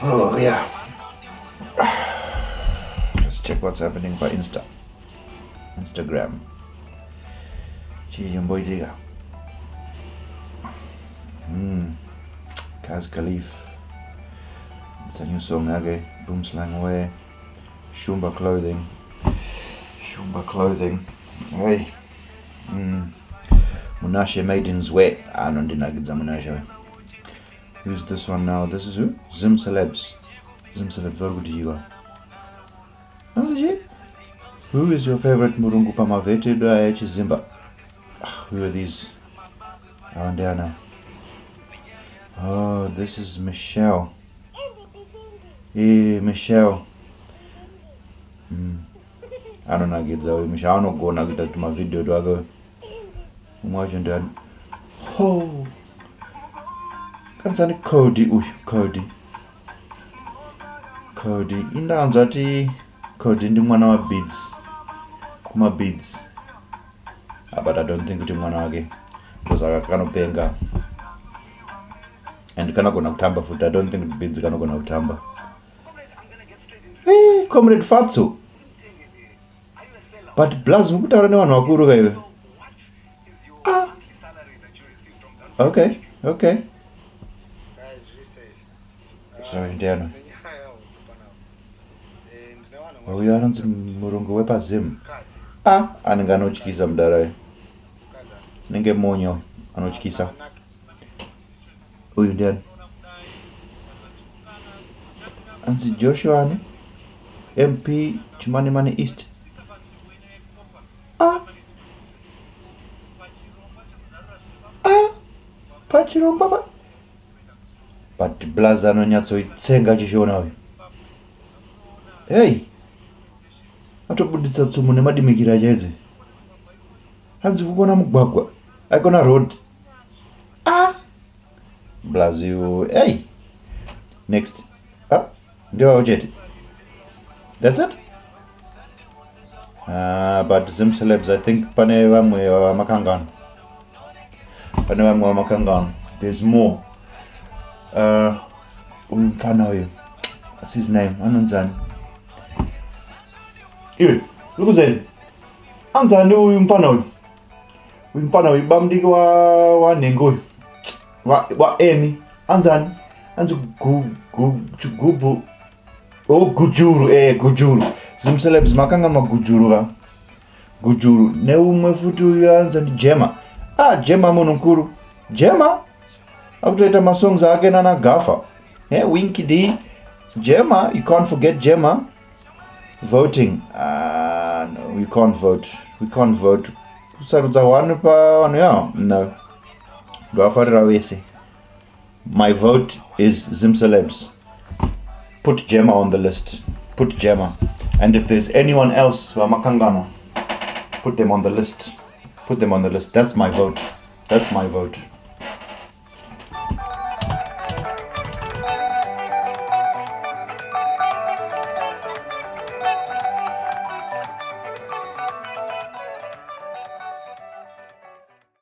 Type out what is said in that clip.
Oh yeah. Let's check what's happening by Instagram. Boydiga. Kaz Khalif. It's a new song again. Boom Slang Away. Shumba Clothing. Hey. Munashe Maidens Way. I don't think I get Munashe. Who's this one now? This is who? Zim Celebs. What would you go? Who is your favorite Murungu Pamavete H Zimba? Who are these? Oh, Diana. Oh, this is Michelle. Hey, Michelle. I don't know get that Michelle. I don't go now get to my video. Do I go? Imagine that. Oh. Kansani Cody. Cody. Indaanza ati Cody ndi mwana wa Bidz. Kuma Bidz. But I don't think it's mwana wake. Because I can't penga. And kana gonna kutamba futa. I don't think Bidz kana gonna kutamba. Hey, Comrade Fatso. But Blaz mukutara ne wanu wakuru kaiwe. Okay. So indiana. Uyu anonzi murungu wepazim. Anenge anotyisa mudarayo. Nenge monyo anotyisa. Uyu ndiani. Anzi Joshua ani. MP Chimanimani East. Pachiromba baba. But Blaza anonyatsoitsenga chishona uyu. Hey. Atobuditsa tsumu nemadimikira chaidzi. Hanzi kukona mugwagwa. Aikona road. Blazio. Hey. Next. Ndio ojeti. That's it? But Zim Celebs, I think pane vamwe wa makangano. There's more. What's his name? Ananzani. Iwe, lukuzeni. Anzani uyu mfana uyu. Uyu mfana uyu bamdiki wa nengo uyu. Wa eni. Anzani. Anzu gubu. Oh, Gujuru. Zim Celebs makanga magujuru ga. Gujuru. Ne umwe futi uyu anzani Jema. Jema mununkuru. Jema? Akutoita masongs ake nana gafa. Winky D. Jema, you can't forget Jema. Voting. No, we can't vote. Kusarudza wanu pa wanu ya? No. Dwafarira wese. My vote is Zim Celebs. Put Jema on the list. Put Jema. And if there's anyone else wa makangano, put them on the list. That's my vote.